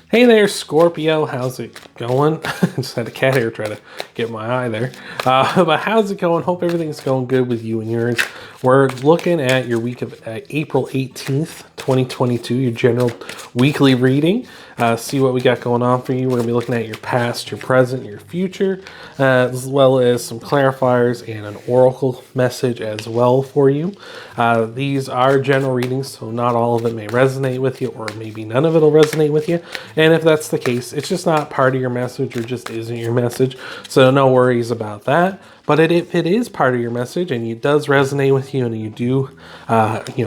Hey there, Scorpio. How's it going? Just had a cat hair try to get my eye there. But how's it going? Hope everything's going good with you and yours. We're looking at your week of April 18th, 2022, your general weekly reading. See what we got going on for you. We're going to be looking at your past, your present, your future, as well as some clarifiers and an oracle message as well for you. These are general readings, so not all of it may resonate with you, or maybe none of it will resonate with you. And if that's the case, it's just not part of your message or just isn't your message. So no worries about that. But if it is part of your message and it does resonate with you and you do,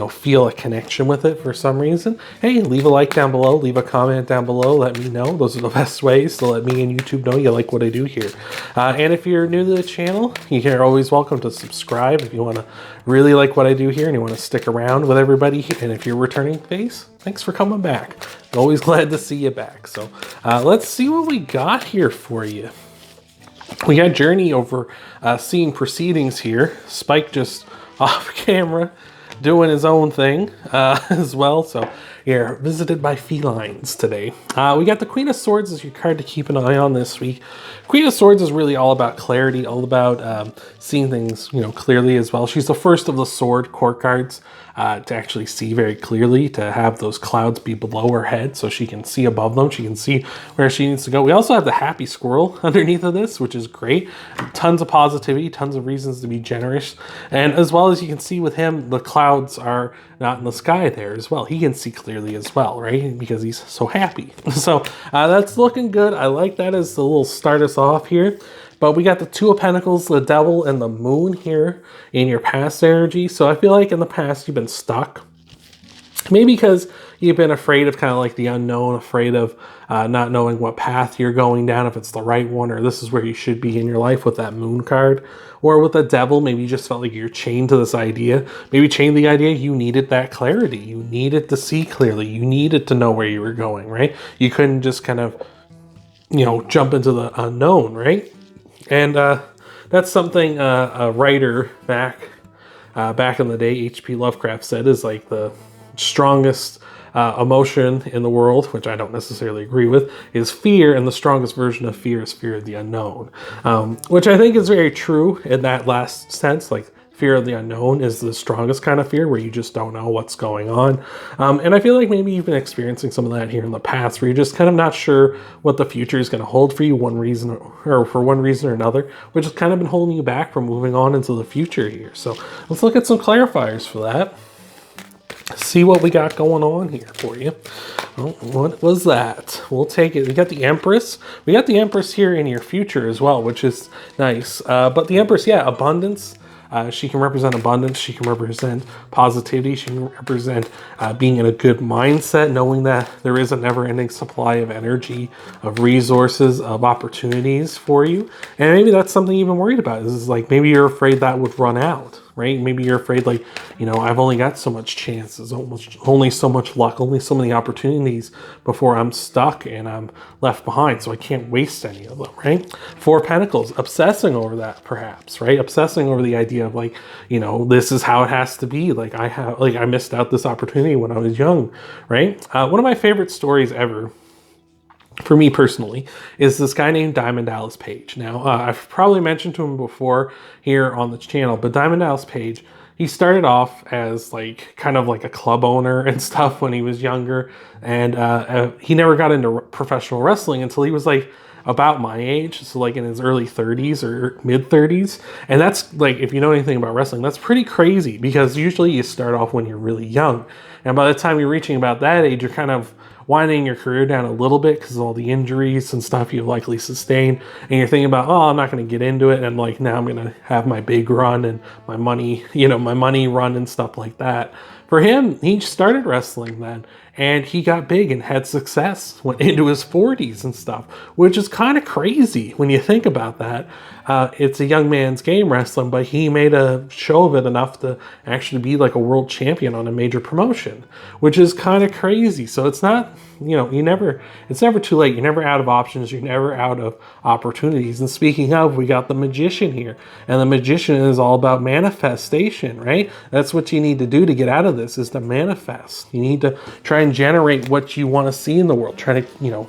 feel a connection with it for some reason, hey, leave a like down below, leave a comment down below, let me know. Those are the best ways to let me and YouTube know you like what I do here. And if you're new to the channel, you're always welcome to subscribe if you want to really like what I do here and you want to stick around with everybody. And if you're returning face, thanks for coming back. Always glad to see you back. So let's see what we got here for you. We got Journey over seeing proceedings here. Spike just off camera doing his own thing as well. So you're visited by felines today. We got the Queen of Swords as your card to keep an eye on this week. Queen of Swords is really all about clarity, all about seeing things clearly as well. She's the first of the sword court cards to actually see very clearly, to have those clouds be below her head so she can see above them. She can see where she needs to go. We also have the happy squirrel underneath of this, which is great. Tons of positivity, tons of reasons to be generous. And as well as you can see with him, the clouds are not in the sky there as well. He can see clearly as well, right? Because he's so happy. So that's looking good. I like that as the little start us off here. But we got the Two of Pentacles, the Devil, and the Moon here in your past energy. So I feel like in the past you've been stuck. Maybe because you've been afraid of kind of like the unknown, afraid of not knowing what path you're going down, if it's the right one, or this is where you should be in your life with that Moon card. Or with the Devil, maybe you just felt like you're chained to this idea. Maybe chained the idea you needed that clarity. You needed to see clearly. You needed to know where you were going, right? You couldn't just kind of, jump into the unknown, right? And that's something a writer back in the day, H.P. Lovecraft, said is like the strongest emotion in the world, which I don't necessarily agree with, is fear, and the strongest version of fear is fear of the unknown, which I think is very true in that last sense. Like, fear of the unknown is the strongest kind of fear, where you just don't know what's going on. And I feel like maybe you've been experiencing some of that here in the past, where you're just kind of not sure what the future is going to hold for you, for one reason or another, which has kind of been holding you back from moving on into the future here. So let's look at some clarifiers for that. See what we got going on here for you. Oh, what was that? We'll take it. We got the Empress. We got the Empress here in your future as well, which is nice. But the Empress, yeah, abundance. She can represent abundance. She can represent positivity. She can represent being in a good mindset, knowing that there is a never-ending supply of energy, of resources, of opportunities for you. And maybe that's something you've been worried about. Is like maybe you're afraid that would run out, right? Maybe you're afraid like, I've only got so much chances, only so much luck, only so many opportunities before I'm stuck and I'm left behind. So I can't waste any of them, right? Four of Pentacles, obsessing over that perhaps, right? Obsessing over the idea of like, this is how it has to be. Like I missed out this opportunity when I was young, right? One of my favorite stories ever, for me personally, is this guy named Diamond Dallas Page. Now, I've probably mentioned to him before here on the channel, but Diamond Dallas Page, he started off as kind of like a club owner and stuff when he was younger. And he never got into professional wrestling until he was like about my age. So like in his early 30s or mid 30s. And that's like, if you know anything about wrestling, that's pretty crazy, because usually you start off when you're really young. And by the time you're reaching about that age, you're kind of winding your career down a little bit because of all the injuries and stuff you've likely sustained, and you're thinking about, I'm not going to get into it, and like now I'm going to have my big run and my money run and stuff like that. For him, he started wrestling then, and he got big and had success, went into his 40s and stuff, which is kind of crazy when you think about that. It's a young man's game, wrestling, but he made a show of it enough to actually be like a world champion on a major promotion, which is kind of crazy. So it's not, it's never too late. You're never out of options. You're never out of opportunities. And speaking of, we got the Magician here, and the Magician is all about manifestation, right? That's what you need to do to get out of of this is to manifest. You need to try and generate what you want to see in the world. Try to,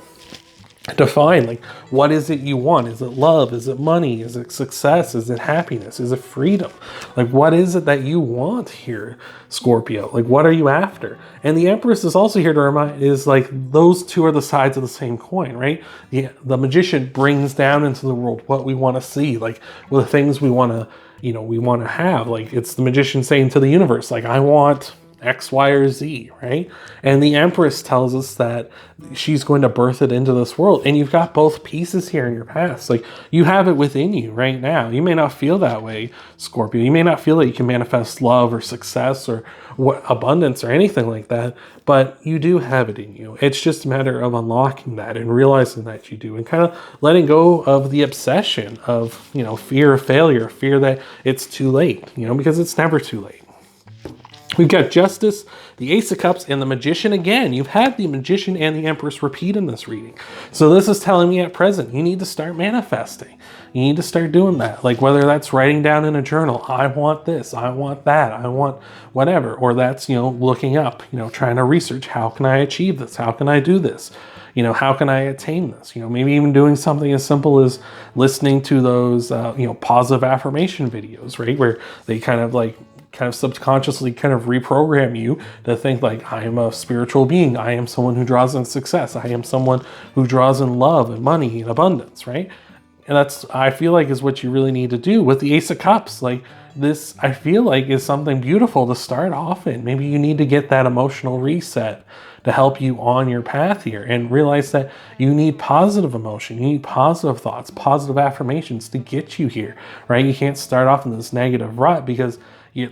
define, like, what is it you want? Is it love? Is it money? Is it success? Is it happiness? Is it freedom? Like, what is it that you want here, Scorpio? Like, what are you after? And the Empress is also here to remind, is like, those two are the sides of the same coin, right? The Magician brings down into the world what we want to see, like, the things we want to, we want to have. Like, it's the Magician saying to the universe, like, I want X, Y, or Z, right? And the Empress tells us that she's going to birth it into this world. And you've got both pieces here in your past. Like, you have it within you right now. You may not feel that way, Scorpio. You may not feel that you can manifest love or success or abundance or anything like that, but you do have it in you. It's just a matter of unlocking that and realizing that you do, and kind of letting go of the obsession of, fear of failure, fear that it's too late, because it's never too late. We've got Justice, the Ace of Cups, and the Magician again. You've had the Magician and the Empress repeat in this reading. So this is telling me at present, you need to start manifesting. You need to start doing that. Like, whether that's writing down in a journal, I want this, I want that, I want whatever. Or that's, looking up, trying to research, how can I achieve this? How can I do this? How can I attain this? Maybe even doing something as simple as listening to those, positive affirmation videos, right? Where they kind of subconsciously kind of reprogram you to think like, I am a spiritual being. I am someone who draws in success. I am someone who draws in love and money and abundance, right? And that's, I feel like, is what you really need to do with the Ace of Cups. Like, this, I feel like, is something beautiful to start off in. Maybe you need to get that emotional reset to help you on your path here, and realize that you need positive emotion, you need positive thoughts, positive affirmations to get you here, right? You can't start off in this negative rut, because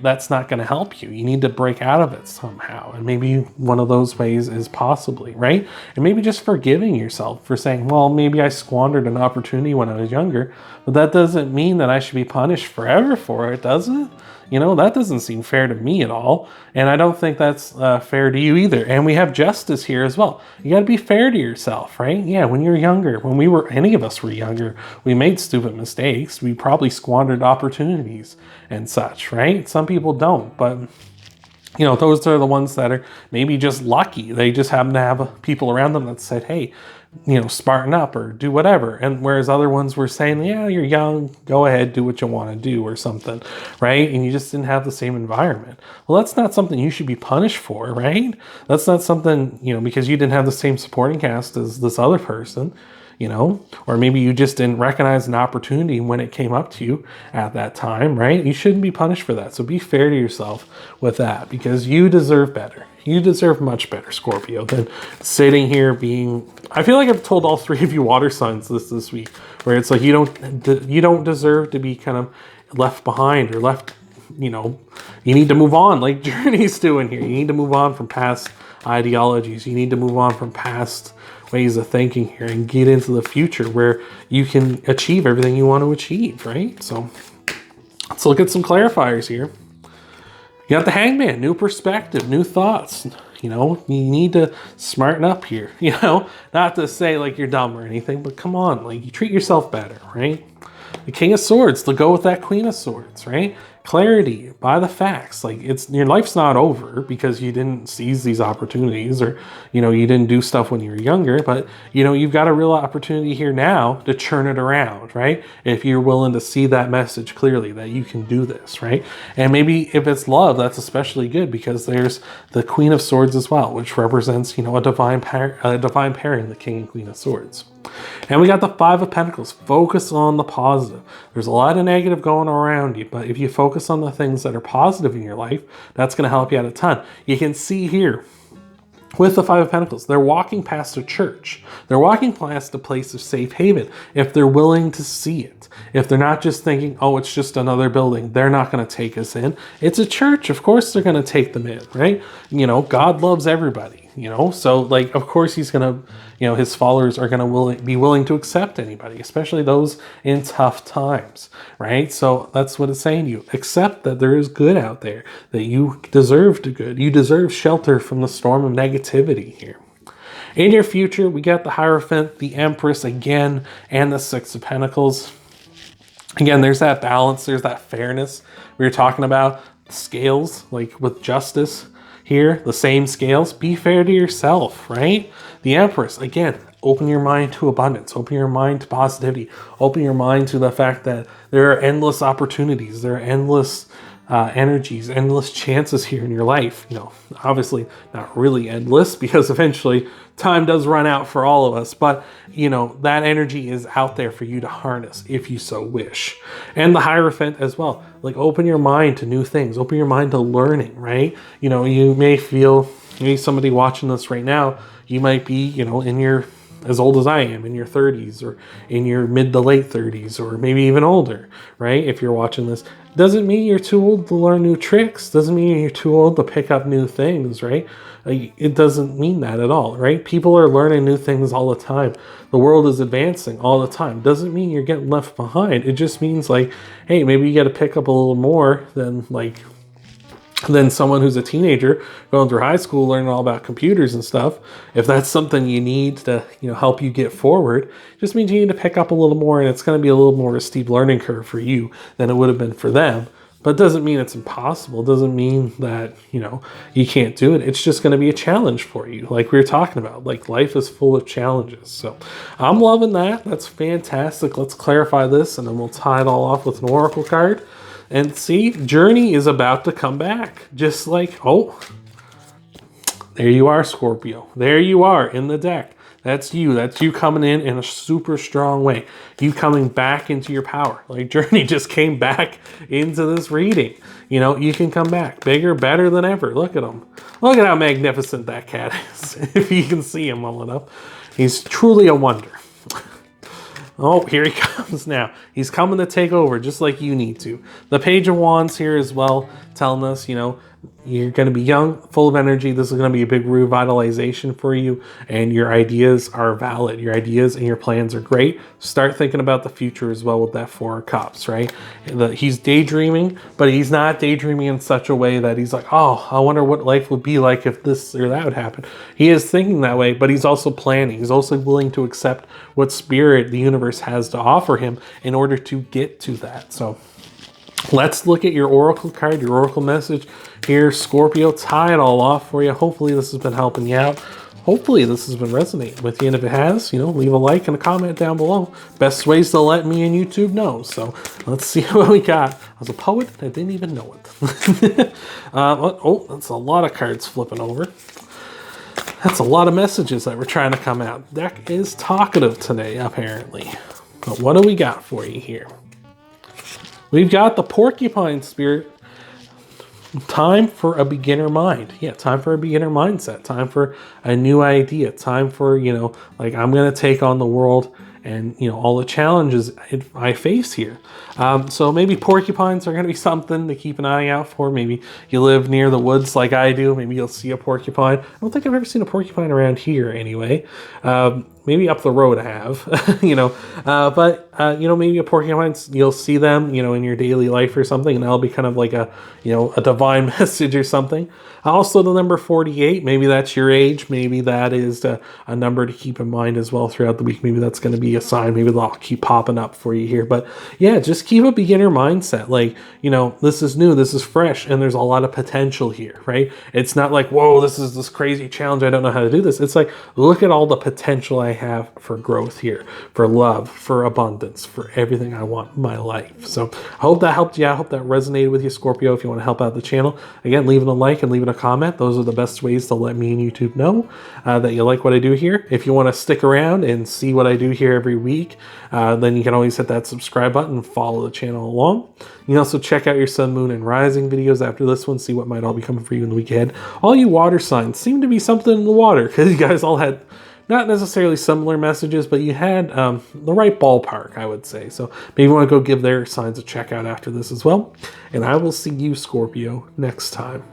that's not going to help you. You need to break out of it somehow. And maybe one of those ways is possibly, right? And maybe just forgiving yourself for saying, well, maybe I squandered an opportunity when I was younger, but that doesn't mean that I should be punished forever for it, does it? That doesn't seem fair to me at all. And I don't think that's fair to you either. And we have Justice here as well. You got to be fair to yourself, right? Yeah, when you're younger, when any of us were younger, we made stupid mistakes. We probably squandered opportunities and such, right? Some people don't, but those are the ones that are maybe just lucky. They just happen to have people around them that said, hey, smarten up or do whatever. And whereas other ones were saying, yeah, you're young, go ahead, do what you want to do or something, right? And you just didn't have the same environment. Well, that's not something you should be punished for, right? That's not something, because you didn't have the same supporting cast as this other person, or maybe you just didn't recognize an opportunity when it came up to you at that time, right? You shouldn't be punished for that. So be fair to yourself with that, because you deserve better. You deserve much better, Scorpio, than sitting here being... I feel like I've told all three of you water signs this week, where it's like you don't deserve to be kind of left behind or left, you need to move on, like Journey's doing here. You need to move on from past ideologies. You need to move on from past ways of thinking here and get into the future where you can achieve everything you want to achieve, right? So let's look at some clarifiers here. You got the Hangman, new perspective, new thoughts. You need to smarten up here, not to say like you're dumb or anything, but come on, like, you treat yourself better, right? The King of Swords, to go with that Queen of Swords, right? Clarity by the facts. Like, your life's not over because you didn't seize these opportunities, or you didn't do stuff when you were younger, but you've got a real opportunity here now to turn it around, right? If you're willing to see that message clearly that you can do this, right? And maybe if it's love, that's especially good, because there's the Queen of Swords as well, which represents a divine pairing, the King and Queen of Swords. And we got the Five of Pentacles. Focus on the positive. There's a lot of negative going around you, but if you focus on the things that are positive in your life, that's going to help you out a ton. You can see here with the Five of Pentacles, they're walking past a church. They're walking past a place of safe haven. If they're willing to see it, if they're not just thinking, oh, it's just another building, they're not going to take us in. It's a church. Of course they're going to take them in, right? God loves everybody. So like, of course he's going to, his followers are going to be willing to accept anybody, especially those in tough times, right? So that's what it's saying to you. Accept that there is good out there, that you deserve good. You deserve shelter from the storm of negativity here. In your future, we got the Hierophant, the Empress again, and the Six of Pentacles. Again, there's that balance, there's that fairness we were talking about, scales, like with Justice. here, the same scales. Be fair to yourself, right? The Empress, again, open your mind to abundance, open your mind to positivity, open your mind to the fact that there are endless opportunities, there are endless energies, endless chances here in your life. You know, obviously not really endless, because eventually time does run out for all of us, but you know, that energy is out there for you to harness if you so wish. And the Hierophant as well, like open your mind to new things, open your mind to learning, right? You know, you may feel, maybe somebody watching this right now, you might be, you know, in your, as old as I am, in your 30s or in your mid to late 30s, or maybe even older, right? If you're watching this, doesn't mean you're too old to learn new tricks. Doesn't mean you're too old to pick up new things, right? It doesn't mean that at all, right? People are learning new things all the time. The world is advancing all the time. Doesn't mean you're getting left behind. It just means like, hey, maybe you got to pick up a little more than someone who's a teenager going through high school learning all about computers and stuff. If that's something you need to, you know, help you get forward, just means you need to pick up a little more, and it's going to be a little more of a steep learning curve for you than it would have been for them. But it doesn't mean it's impossible. It doesn't mean that, you know, you can't do it. It's just going to be a challenge for you, like we were talking about. Like, life is full of challenges. So I'm loving that. That's fantastic. Let's clarify this, and then we'll tie it all off with an oracle card. And see, Journey is about to come back. Just like, oh, there you are, Scorpio. There you are in the deck. That's you. That's you coming in a super strong way. You coming back into your power. Like, Journey just came back into this reading. You know, you can come back bigger, better than ever. Look at him. Look at how magnificent that cat is. If you can see him well enough. He's truly a wonder. Oh, here he comes now. He's coming to take over just like you need to. The Page of Wands here as well, telling us, you know, you're going to be young, full of energy. This is going to be a big revitalization for you, and your ideas are valid. Your ideas and your plans are great. Start thinking about the future as well with that Four of Cups, right? He's daydreaming, but he's not daydreaming in such a way that he's like, oh, I wonder what life would be like if this or that would happen. He is thinking that way, but he's also planning. He's also willing to accept what spirit the universe has to offer him in order to get to that. So let's look at your oracle card, your oracle message here, Scorpio. Tie it all off for you. Hopefully this has been helping you out. Hopefully this has been resonating with you. And if it has, you know, leave a like and a comment down below. Best ways to let me and YouTube know. So let's see what we got. I was a poet. I didn't even know it. Oh, that's a lot of cards flipping over. That's a lot of messages that were trying to come out. Deck is talkative today, apparently. But what do we got for you here? We've got the Porcupine Spirit. Time for a beginner mind. Yeah, time for a beginner mindset. Time for a new idea. Time for, you know, like, I'm going to take on the world and, you know, all the challenges I face here. So maybe porcupines are going to be something to keep an eye out for. Maybe you live near the woods like I do. Maybe you'll see a porcupine. I don't think I've ever seen a porcupine around here anyway. Maybe up the road I have, you know, you know, maybe a porcupine, you'll see them, you know, in your daily life or something, and that'll be kind of like a, you know, a divine message or something. Also, the number 48, maybe that's your age. Maybe that is a number to keep in mind as well throughout the week. Maybe that's going to be a sign. Maybe they'll keep popping up for you here. But yeah, just keep a beginner mindset. Like, you know, this is new, this is fresh, and there's a lot of potential here, right? It's not like, whoa, this is this crazy challenge, I don't know how to do this. It's like, look at all the potential I have for growth here, for love, for abundance, for everything I want in my life. So I hope that helped you out. I hope that resonated with you, Scorpio. If you want to help out the channel, again, leaving a like and leaving a comment. Those are the best ways to let me and YouTube know that you like what I do here. If you want to stick around and see what I do here every week, then you can always hit that subscribe button and follow the channel along. You can also check out your sun, moon, and rising videos after this one, see what might all be coming for you in the week ahead. All you water signs seem to be something in the water, because you guys all had not necessarily similar messages, but you had the right ballpark, I would say. So maybe you want to go give their signs a check out after this as well. And I will see you, Scorpio, next time.